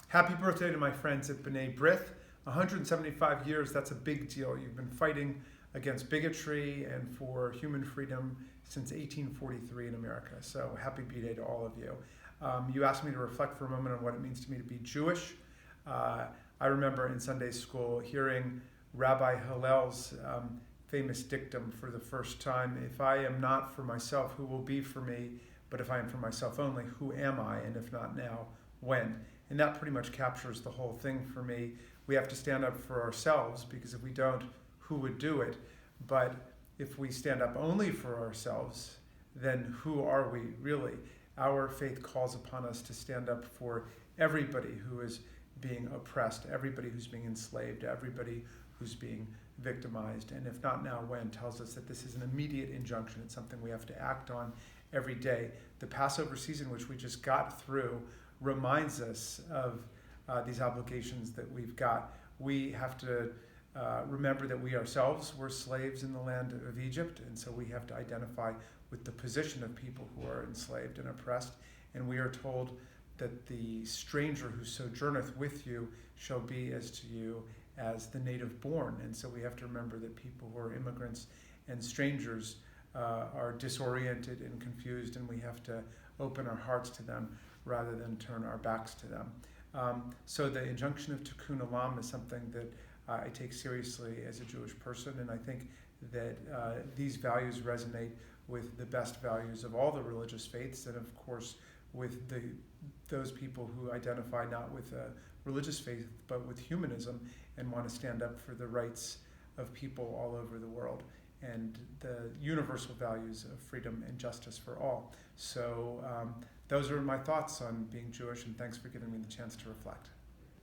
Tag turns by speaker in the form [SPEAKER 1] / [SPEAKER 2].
[SPEAKER 1] Happy birthday to my friends at B'nai B'rith. 175 years, that's a big deal. You've been fighting against bigotry and for human freedom since 1843 in America. So happy B-Day to all of you. You asked me to reflect for a moment on what it means to me to be Jewish. I remember in Sunday school hearing Rabbi Hillel's famous dictum for the first time: if I am not for myself, who will be for me? But if I am for myself only, who am I? And if not now, when? And that pretty much captures the whole thing for me. We have to stand up for ourselves, because if we don't, who would do it? But if we stand up only for ourselves, then who are we really? Our faith calls upon us to stand up for everybody who is being oppressed, everybody who's being enslaved, everybody who's being victimized. And if not now, when? Tells us that this is an immediate injunction. It's something we have to act on every day. The Passover season, which we just got through, reminds us of these obligations that we've got. We have to remember that we ourselves were slaves in the land of Egypt, and so we have to identify with the position of people who are enslaved and oppressed. And we are told that the stranger who sojourneth with you shall be as to you as the native born. And so we have to remember that people who are immigrants and strangers are disoriented and confused, and we have to open our hearts to them rather than turn our backs to them. So the injunction of Tikkun Olam is something that I take seriously as a Jewish person, and I think that these values resonate with the best values of all the religious faiths, and of course with those people who identify not with a religious faith but with humanism and want to stand up for the rights of people all over the world and the universal values of freedom and justice for all. So those are my thoughts on being Jewish, and thanks for giving me the chance to reflect.